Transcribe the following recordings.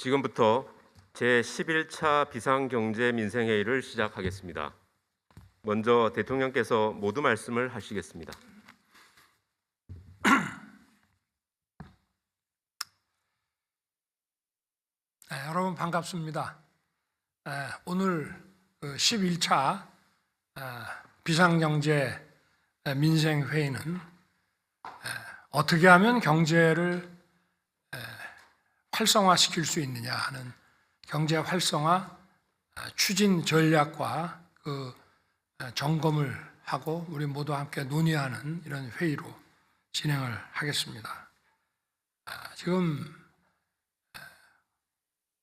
지금부터 제11차 비상경제민생회의를 시작하겠습니다. 먼저 대통령께서 모두 말씀을 하시겠습니다. 여러분 반갑습니다. 오늘 11차 비상경제민생회의는 어떻게 하면 경제를 활성화시킬 수 있느냐 하는 경제 활성화 추진 전략과 그 점검을 하고 우리 모두 함께 논의하는 이런 회의로 진행을 하겠습니다. 지금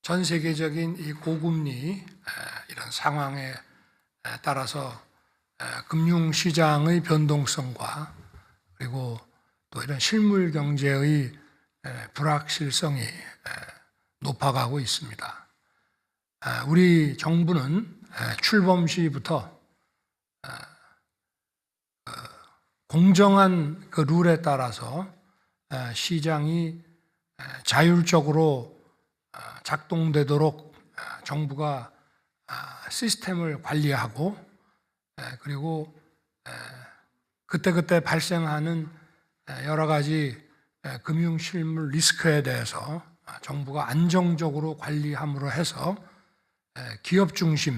전 세계적인 이 고금리 이런 상황에 따라서 금융시장의 변동성과 그리고 또 이런 실물 경제의 불확실성이 높아가고 있습니다. 우리 정부는 출범 시부터 공정한 그 룰에 따라서 시장이 자율적으로 작동되도록 정부가 시스템을 관리하고 그리고 그때그때 발생하는 여러 가지 금융 실물 리스크에 대해서 정부가 안정적으로 관리함으로 해서 기업 중심,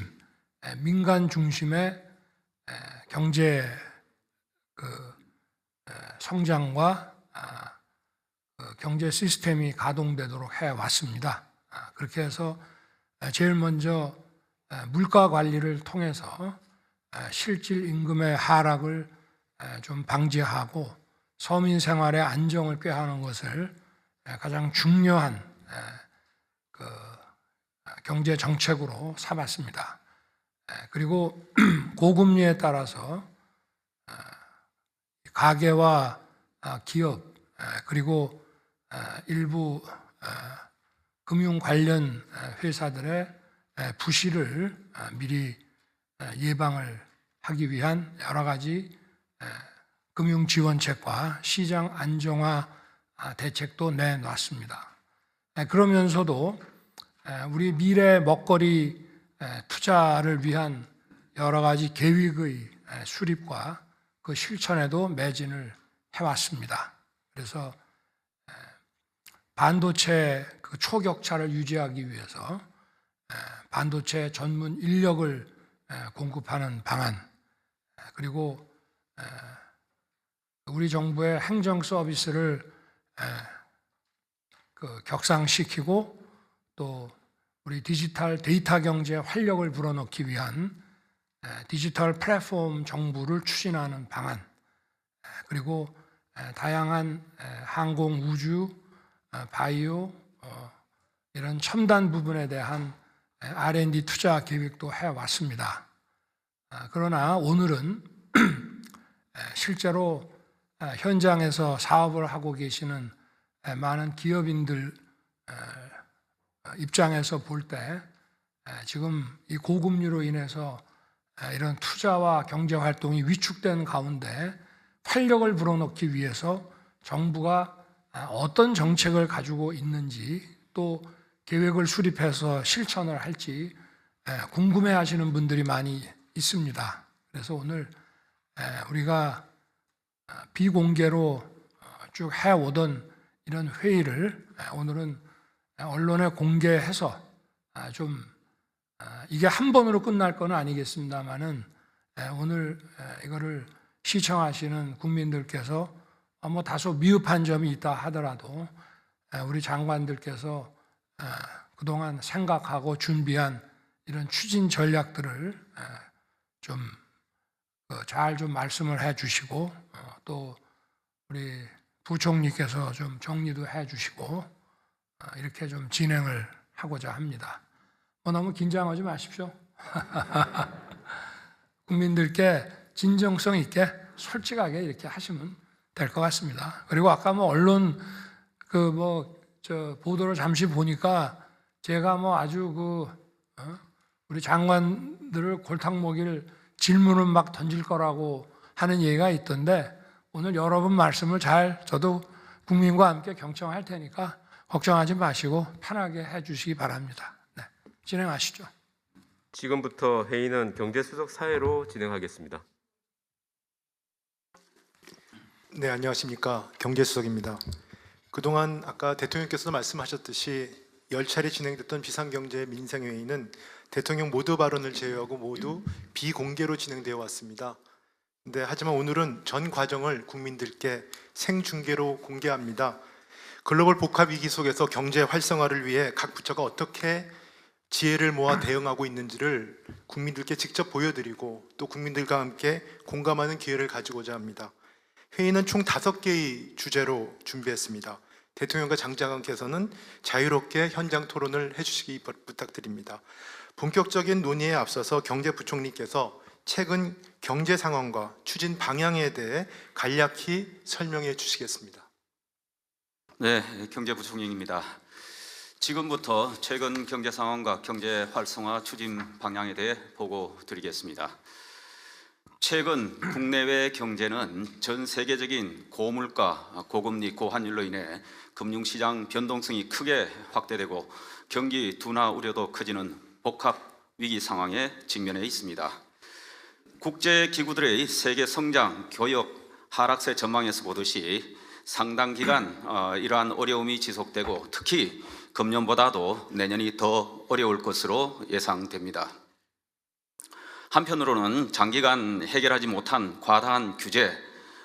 민간 중심의 경제 성장과 경제 시스템이 가동되도록 해왔습니다. 그렇게 해서 제일 먼저 물가 관리를 통해서 실질 임금의 하락을 좀 방지하고 서민 생활의 안정을 꾀하는 것을 가장 중요한 경제 정책으로 삼았습니다. 그리고 고금리에 따라서 가계와 기업 그리고 일부 금융 관련 회사들의 부실을 미리 예방을 하기 위한 여러 가지 금융 지원책과 시장 안정화 대책도 내놨습니다. 그러면서도 우리 미래 먹거리 투자를 위한 여러 가지 계획의 수립과 그 실천에도 매진을 해왔습니다. 그래서 반도체 그 초격차를 유지하기 위해서 반도체 전문 인력을 공급하는 방안 그리고 우리 정부의 행정 서비스를 격상시키고 또 우리 디지털 데이터 경제 활력을 불어넣기 위한 디지털 플랫폼 정부를 추진하는 방안 그리고 다양한 항공, 우주, 바이오 이런 첨단 부분에 대한 R&D 투자 계획도 해왔습니다. 그러나 오늘은 실제로 현장에서 사업을 하고 계시는 많은 기업인들 입장에서 볼 때 지금 이 고금리로 인해서 이런 투자와 경제 활동이 위축된 가운데 활력을 불어넣기 위해서 정부가 어떤 정책을 가지고 있는지 또 계획을 수립해서 실천을 할지 궁금해하시는 분들이 많이 있습니다. 그래서 오늘 우리가 비공개로 쭉 해오던 이런 회의를 오늘은 언론에 공개해서 좀 이게 한 번으로 끝날 건 아니겠습니다만은 오늘 이거를 시청하시는 국민들께서 뭐 다소 미흡한 점이 있다 하더라도 우리 장관들께서 그동안 생각하고 준비한 이런 추진 전략들을 좀 잘 좀 말씀을 해주시고 또 우리 부총리께서 좀 정리도 해주시고 이렇게 좀 진행을 하고자 합니다. 너무 긴장하지 마십시오. 국민들께 진정성 있게 솔직하게 이렇게 하시면 될 것 같습니다. 그리고 아까 언론 보도를 잠시 보니까 제가 아주 우리 장관들을 골탕 먹일 질문을 막 던질 거라고 하는 얘기가 있던데 오늘 여러분 말씀을 잘 저도 국민과 함께 경청할 테니까 걱정하지 마시고 편하게 해주시기 바랍니다. 네, 진행하시죠. 지금부터 회의는 경제수석 사회로 진행하겠습니다. 네, 안녕하십니까. 경제수석입니다. 그동안 아까 대통령께서 말씀하셨듯이 10차례 진행됐던 비상경제 민생회의는 대통령 모두 발언을 제외하고 모두 비공개로 진행되어 왔습니다. 하지만 오늘은 전 과정을 국민들께 생중계로 공개합니다. 글로벌 복합 위기 속에서 경제 활성화를 위해 각 부처가 어떻게 지혜를 모아 대응하고 있는지를 국민들께 직접 보여드리고 또 국민들과 함께 공감하는 기회를 가지고자 합니다. 회의는 총 5개의 주제로 준비했습니다. 대통령과 장장관께서는 자유롭게 현장 토론을 해주시기 부탁드립니다. 본격적인 논의에 앞서서 경제부총리께서 최근 경제 상황과 추진 방향에 대해 간략히 설명해 주시겠습니다. 네, 경제부총리입니다. 지금부터 최근 경제 상황과 경제 활성화 추진 방향에 대해 보고 드리겠습니다. 최근 국내외 경제는 전 세계적인 고물가, 고금리, 고환율로 인해 금융시장 변동성이 크게 확대되고 경기 둔화 우려도 커지는 복합 위기 상황에 직면해 있습니다. 국제기구들의 세계 성장, 교역, 하락세 전망에서 보듯이 상당 기간 이러한 어려움이 지속되고 특히 금년보다도 내년이 더 어려울 것으로 예상됩니다. 한편으로는 장기간 해결하지 못한 과다한 규제,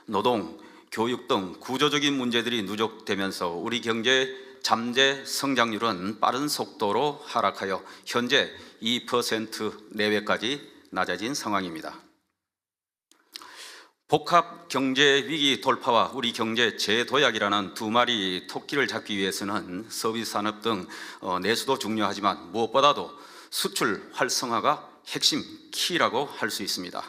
노동, 교육 등 구조적인 문제들이 누적되면서 우리 경제 잠재 성장률은 빠른 속도로 하락하여 현재 2% 내외까지 낮아진 상황입니다. 복합 경제 위기 돌파와 우리 경제 재도약이라는 두 마리 토끼를 잡기 위해서는 서비스 산업 등 내수도 중요하지만 무엇보다도 수출 활성화가 핵심 키라고 할 수 있습니다.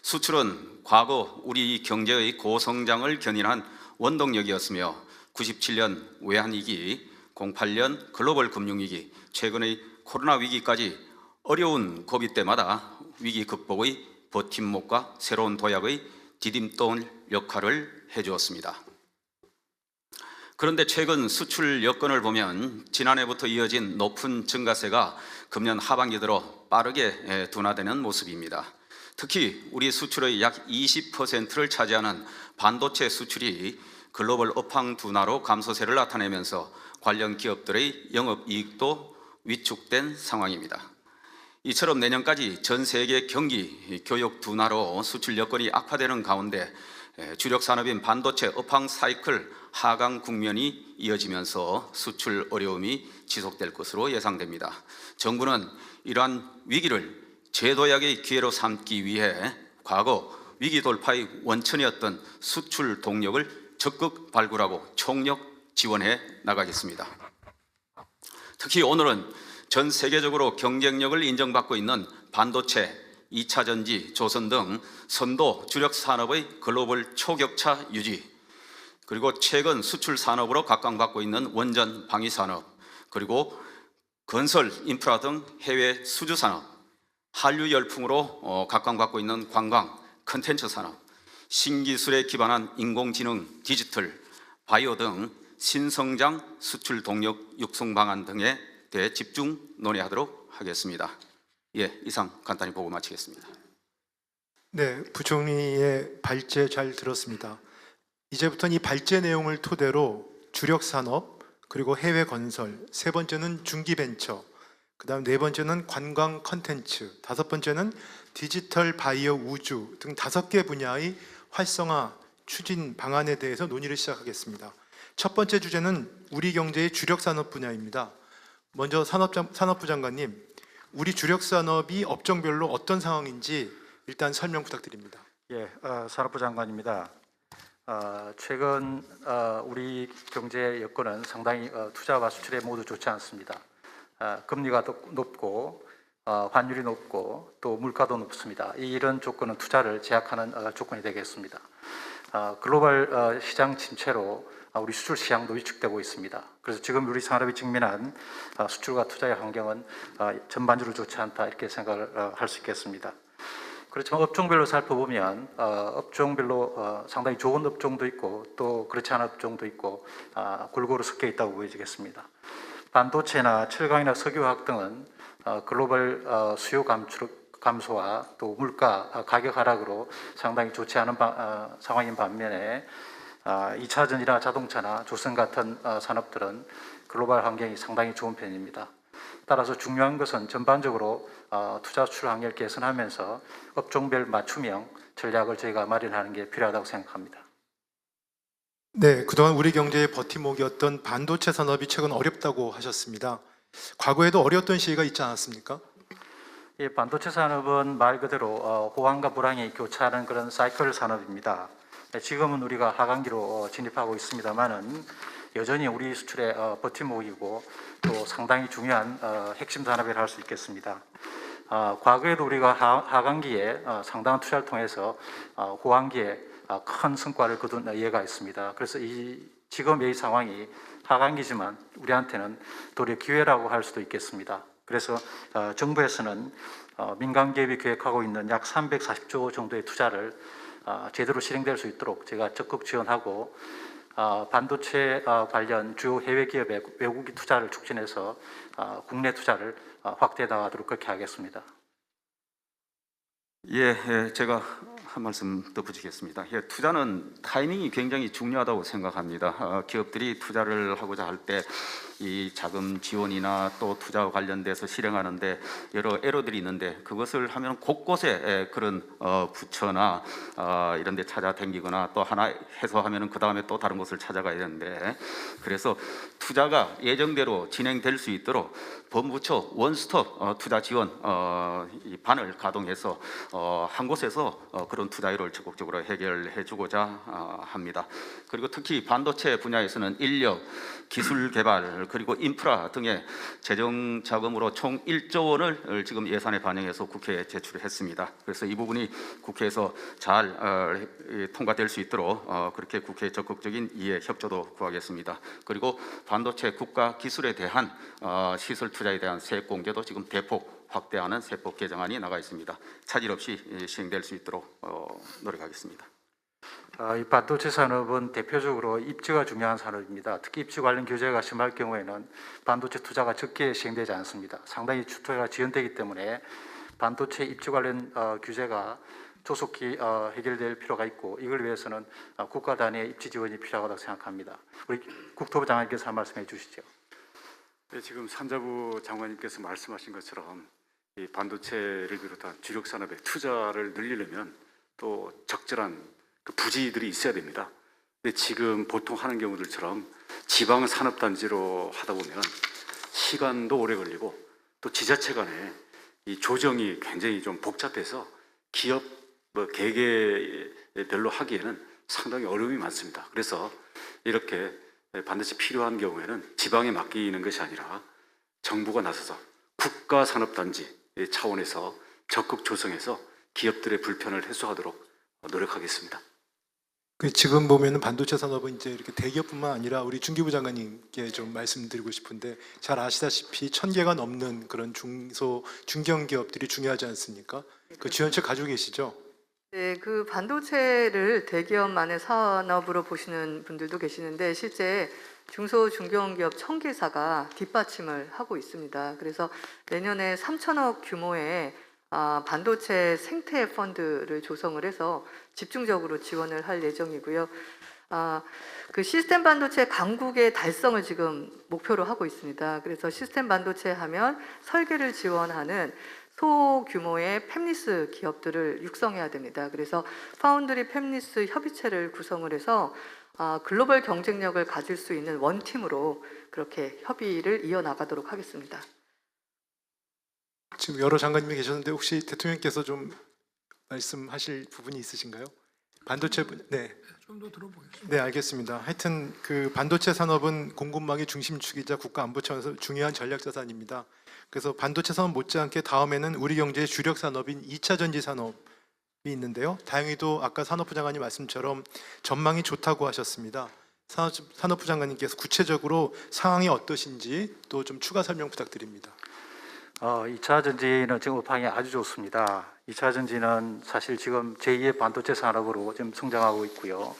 수출은 과거 우리 경제의 고성장을 견인한 원동력이었으며 97년 외환위기, 08년 글로벌 금융위기, 최근의 코로나 위기까지 어려운 고비 때마다 위기 극복의 버팀목과 새로운 도약의 디딤돌 역할을 해주었습니다. 그런데 최근 수출 여건을 보면 지난해부터 이어진 높은 증가세가 금년 하반기 들어 빠르게 둔화되는 모습입니다. 특히 우리 수출의 약 20%를 차지하는 반도체 수출이 글로벌 업황 둔화로 감소세를 나타내면서 관련 기업들의 영업이익도 위축된 상황입니다. 이처럼 내년까지 전 세계 경기, 교역 둔화로 수출 여건이 악화되는 가운데 주력 산업인 반도체 업황 사이클 하강 국면이 이어지면서 수출 어려움이 지속될 것으로 예상됩니다. 정부는 이러한 위기를 재도약의 기회로 삼기 위해 과거 위기 돌파의 원천이었던 수출 동력을 적극 발굴하고 총력 지원해 나가겠습니다. 특히 오늘은 전 세계적으로 경쟁력을 인정받고 있는 반도체, 2차 전지, 조선 등 선도 주력 산업의 글로벌 초격차 유지, 그리고 최근 수출 산업으로 각광받고 있는 원전 방위 산업, 그리고 건설 인프라 등 해외 수주 산업, 한류 열풍으로 각광받고 있는 관광, 컨텐츠 산업, 신기술에 기반한 인공지능, 디지털, 바이오 등 신성장 수출 동력 육성 방안 등에 대해 집중 논의하도록 하겠습니다. 예, 이상 간단히 보고 마치겠습니다. 네, 부총리의 발제 잘 들었습니다. 이제부터는 이 발제 내용을 토대로 주력 산업, 그리고 해외 건설, 세 번째는 중기 벤처, 그다음 네 번째는 관광 컨텐츠, 다섯 번째는 디지털 바이오 우주 등 5개 분야의 활성화 추진 방안에 대해서 논의를 시작하겠습니다. 첫 번째 주제는 우리 경제의 주력 산업 분야입니다. 먼저 산업부 장관님, 우리 주력 산업이 업종별로 어떤 상황인지 일단 설명 부탁드립니다. 예, 산업부 장관입니다. 최근 우리 경제 여건은 상당히 투자와 수출에 모두 좋지 않습니다. 금리가 높고 환율이 높고 또 물가도 높습니다. 이런 조건은 투자를 제약하는 조건이 되겠습니다. 글로벌 시장 침체로 우리 수출 시장도 위축되고 있습니다. 그래서 지금 우리 산업이 직면한 수출과 투자의 환경은 전반적으로 좋지 않다 이렇게 생각을 할 수 있겠습니다. 그렇지만 업종별로 살펴보면 업종별로 상당히 좋은 업종도 있고 또 그렇지 않은 업종도 있고 골고루 섞여 있다고 보여지겠습니다. 반도체나 철강이나 석유화학 등은 글로벌 수요 감소와 또 물가 가격 하락으로 상당히 좋지 않은 상황인 반면에 2차 전지나 자동차나 조선 같은 산업들은 글로벌 환경이 상당히 좋은 편입니다. 따라서 중요한 것은 전반적으로 투자 수출 환경을 개선하면서 업종별 맞춤형 전략을 저희가 마련하는 게 필요하다고 생각합니다. 네, 그동안 우리 경제의 버팀목이었던 반도체 산업이 최근 어렵다고 하셨습니다. 과거에도 어려웠던 시기가 있지 않았습니까? 이 반도체 산업은 말 그대로 호황과 불황이 교차하는 그런 사이클 산업입니다. 지금은 우리가 하강기로 진입하고 있습니다만은 여전히 우리 수출의 버팀목이고 또 상당히 중요한 핵심 산업이라 할 수 있겠습니다. 과거에도 우리가 하강기에 상당한 투자를 통해서 호황기에 큰 성과를 거둔 예가 있습니다. 그래서 지금의 상황이 하강기지만 우리한테는 도리어 기회라고 할 수도 있겠습니다. 그래서 정부에서는 민간 기업이 계획하고 있는 약 340조 정도의 투자를 제대로 실행될 수 있도록 제가 적극 지원하고 반도체 관련 주요 해외 기업의 외국인 투자를 촉진해서 국내 투자를 확대해 나가도록 그렇게 하겠습니다. 제가 한 말씀 덧붙이겠습니다. 투자는 타이밍이 굉장히 중요하다고 생각합니다. 기업들이 투자를 하고자 할 때 이 자금 지원이나 또 투자와 관련돼서 실행하는데 여러 에러들이 있는데 그것을 하면 곳곳에 그런 부처나 이런 데 찾아다니거나 또 하나 해서 하면은 그 다음에 또 다른 곳을 찾아가야 되는데 그래서 투자가 예정대로 진행될 수 있도록 범부처 원스톱 투자 지원 이 반을 가동해서 한 곳에서 그런 투자율을 적극적으로 해결해 주고자 합니다. 그리고 특히 반도체 분야에서는 인력, 기술 개발 그리고 인프라 등의 재정 자금으로 총 1조 원을 지금 예산에 반영해서 국회에 제출했습니다. 그래서 이 부분이 국회에서 잘 통과될 수 있도록 그렇게 국회에 적극적인 이해 협조도 구하겠습니다. 그리고 반도체 국가 기술에 대한 시설 투자에 대한 세액 공개도 지금 대폭 확대하는 세법 개정안이 나가 있습니다. 차질 없이 시행될 수 있도록 노력하겠습니다. 이 반도체 산업은 대표적으로 입지가 중요한 산업입니다. 특히 입지 관련 규제가 심할 경우에는 반도체 투자가 적게 시행되지 않습니다. 상당히 투자가 지연되기 때문에 반도체 입지 관련 규제가 조속히 해결될 필요가 있고 이걸 위해서는 국가 단위의 입지 지원이 필요하다고 생각합니다. 우리 국토부 장관님께서 한 말씀해 주시죠. 네, 지금 산자부 장관님께서 말씀하신 것처럼 이 반도체를 비롯한 주력 산업의 투자를 늘리려면 또 적절한 그 부지들이 있어야 됩니다. 근데 지금 보통 하는 경우들처럼 지방 산업단지로 하다 보면 시간도 오래 걸리고 또 지자체 간에 이 조정이 굉장히 좀 복잡해서 기업 개개별로 하기에는 상당히 어려움이 많습니다. 그래서 이렇게 반드시 필요한 경우에는 지방에 맡기는 것이 아니라 정부가 나서서 국가산업단지 차원에서 적극 조성해서 기업들의 불편을 해소하도록 노력하겠습니다. 지금 보면은 반도체 산업은 이제 이렇게 대기업뿐만 아니라 우리 중기부 장관님께 좀 말씀드리고 싶은데 잘 아시다시피 1,000개가 넘는 그런 중견 기업들이 중요하지 않습니까? 그 지원책 가지고 계시죠? 네, 그 반도체를 대기업만의 산업으로 보시는 분들도 계시는데 실제 중소 중견기업 1,000개사가 뒷받침을 하고 있습니다. 그래서 내년에 3천억 규모의 반도체 생태 펀드를 조성을 해서 집중적으로 지원을 할 예정이고요. 그 시스템 반도체 강국의 달성을 지금 목표로 하고 있습니다. 그래서 시스템 반도체 하면 설계를 지원하는 소규모의 팹리스 기업들을 육성해야 됩니다. 그래서 파운드리 팹리스 협의체를 구성을 해서 글로벌 경쟁력을 가질 수 있는 원팀으로 그렇게 협의를 이어나가도록 하겠습니다. 지금 여러 장관님이 계셨는데 혹시 대통령께서 좀 말씀하실 부분이 있으신가요? 반도체 네. 좀 더 들어보겠습니다. 네, 알겠습니다. 하여튼 그 반도체 산업은 공급망의 중심축이자 국가 안보 차원에서 중요한 전략 자산입니다. 그래서 반도체 산업 못지않게 다음에는 우리 경제의 주력 산업인 2차 전지 산업이 있는데요. 다행히도 아까 산업부 장관님 말씀처럼 전망이 좋다고 하셨습니다. 산업부 장관님께서 구체적으로 상황이 어떠신지 또 좀 추가 설명 부탁드립니다. 2차 전지는 지금 업황이 아주 좋습니다. 2차 전지는 사실 지금 제2의 반도체 산업으로 지금 성장하고 있고요.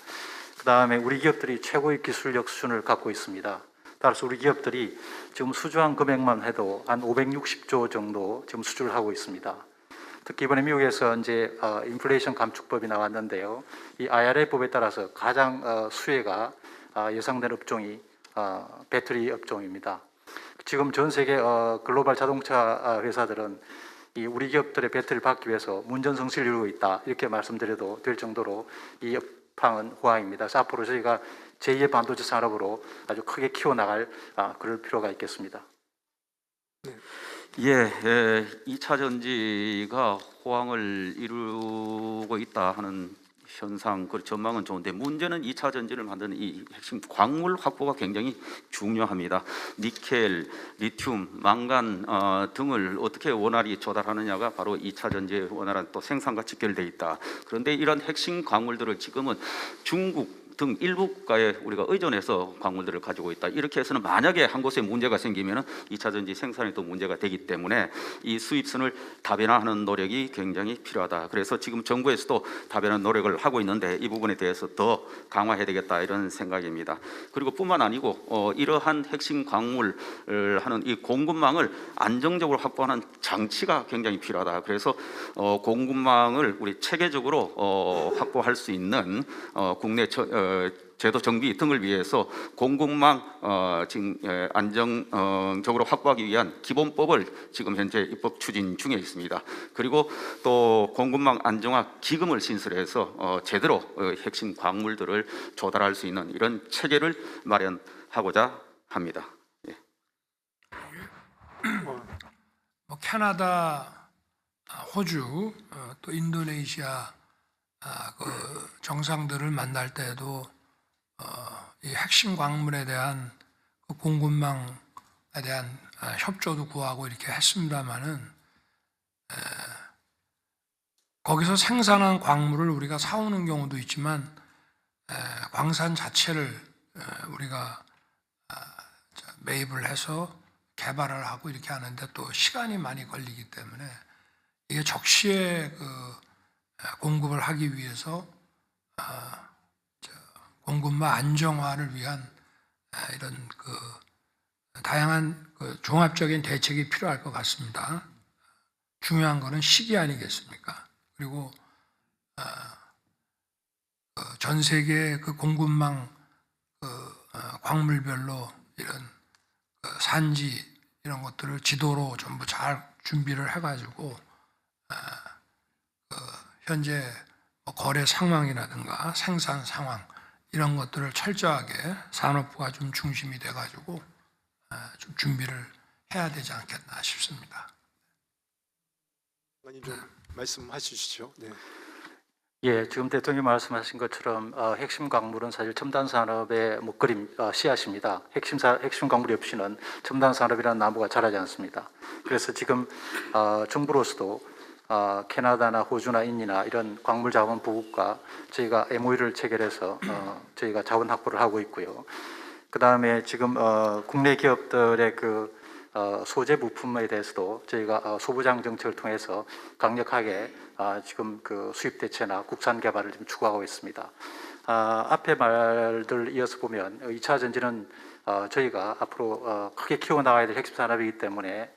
그다음에 우리 기업들이 최고의 기술력 수준을 갖고 있습니다. 따라서 우리 기업들이 지금 수주한 금액만 해도 한 560조 정도 지금 수주를 하고 있습니다. 특히 이번에 미국에서 이제 인플레이션 감축법이 나왔는데요. 이 IRA 법에 따라서 가장 수혜가 예상된 업종이 배터리 업종입니다. 지금 전 세계 글로벌 자동차 회사들은 이 우리 기업들의 배터리를 받기 위해서 문전성시를 이루고 있다 이렇게 말씀드려도 될 정도로 이 업황은 호황입니다. 그래서 앞으로 저희가 제2의 반도체 산업으로 아주 크게 키워나갈 그럴 필요가 있겠습니다. 예, 2차 전지가 호황을 이루고 있다 하는 현상, 그 전망은 좋은데 문제는 2차 전지를 만드는 이 핵심 광물 확보가 굉장히 중요합니다. 니켈, 리튬, 망간 등을 어떻게 원활히 조달하느냐가 바로 2차 전지의 원활한 또 생산과 직결되어 있다. 그런데 이런 핵심 광물들을 지금은 중국 등 일부 국가에 우리가 의존해서 광물들을 가지고 있다. 이렇게 해서는 만약에 한 곳에 문제가 생기면 2차 전지 생산에 또 문제가 되기 때문에 이 수입선을 다변화하는 노력이 굉장히 필요하다. 그래서 지금 정부에서도 다변화 노력을 하고 있는데 이 부분에 대해서 더 강화해야 되겠다 이런 생각입니다. 그리고 뿐만 아니고 이러한 핵심 광물을 하는 이 공급망을 안정적으로 확보하는 장치가 굉장히 필요하다. 그래서 공급망을 우리 체계적으로 확보할 수 있는 국내 제도 정비 등을 위해서 공급망 지금 안정적으로 확보하기 위한 기본법을 지금 현재 입법 추진 중에 있습니다. 그리고 또 공급망 안정화 기금을 신설해서 제대로 핵심 광물들을 조달할 수 있는 이런 체계를 마련하고자 합니다. 예. 뭐 캐나다, 호주, 또 인도네시아 그 정상들을 만날 때도 이 핵심 광물에 대한 그 공급망에 대한 협조도 구하고 이렇게 했습니다마는 거기서 생산한 광물을 우리가 사오는 경우도 있지만 광산 자체를 우리가 매입을 해서 개발을 하고 이렇게 하는데 또 시간이 많이 걸리기 때문에 이게 적시에 그 공급을 하기 위해서 공급망 안정화를 위한 이런 그 다양한 그 종합적인 대책이 필요할 것 같습니다. 중요한 거는 시기 아니겠습니까? 그리고 전 세계 그 공급망 광물별로 이런 산지 이런 것들을 지도로 전부 잘 준비를 해가지고 현재 거래 상황이라든가 생산 상황 이런 것들을 철저하게 산업부가 좀 중심이 돼가지고 좀 준비를 해야 되지 않겠나 싶습니다. 많이 좀 말씀해 주시죠. 네. 예, 지금 대통령이 말씀하신 것처럼 핵심 광물은 사실 첨단 산업의 먹거리 씨앗입니다. 핵심 광물이 없이는 첨단 산업이라는 나무가 자라지 않습니다. 그래서 지금 정부로서도 캐나다나 호주나 인도나 이런 광물 자원 부국과 저희가 MOU를 체결해서 저희가 자원 확보를 하고 있고요. 그 다음에 지금 국내 기업들의 그 소재 부품에 대해서도 저희가 소부장 정책을 통해서 강력하게 지금 그 수입 대체나 국산 개발을 좀 추구하고 있습니다. 앞에 말들 이어서 보면 2차 전지는 저희가 앞으로 크게 키워나가야 될 핵심 산업이기 때문에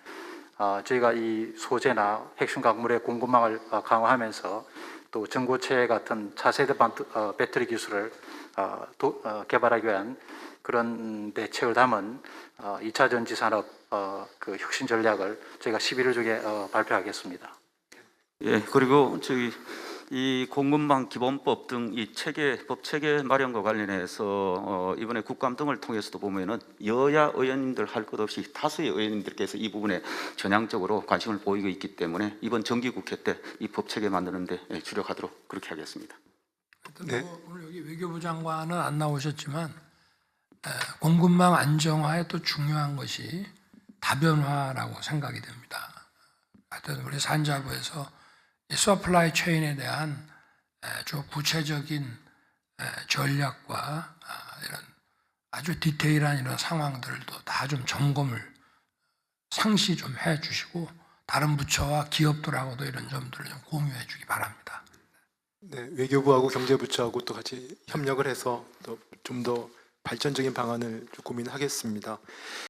저희가 이 소재나 핵심 광물의 공급망을 강화하면서 또 전고체 같은 차세대 배터리 기술을 개발하기 위한 그런 대책을 담은 2차 전지 산업 그 혁신 전략을 저희가 11월 중에 발표하겠습니다. 예, 그리고 저희 이 공급망 기본법 등 이 법 체계 마련과 관련해서 이번에 국감 등을 통해서도 보면은 여야 의원님들 할 것 없이 다수의 의원님들께서 이 부분에 전향적으로 관심을 보이고 있기 때문에 이번 정기국회 때 이 법 체계 만드는데 주력하도록 그렇게 하겠습니다. 네. 오늘 여기 외교부 장관은 안 나오셨지만 공급망 안정화에 또 중요한 것이 다변화라고 생각이 됩니다. 하여튼 우리 산자부에서 이 서플라이 체인에 대한 좀 구체적인 전략과 이런 아주 디테일한 이런 상황들도 다 좀 점검을 상시 좀 해주시고 다른 부처와 기업들하고도 이런 점들을 좀 공유해 주기 바랍니다. 네, 외교부하고 경제부처하고 또 같이 협력을 해서 또 좀 더 발전적인 방안을 좀 고민하겠습니다.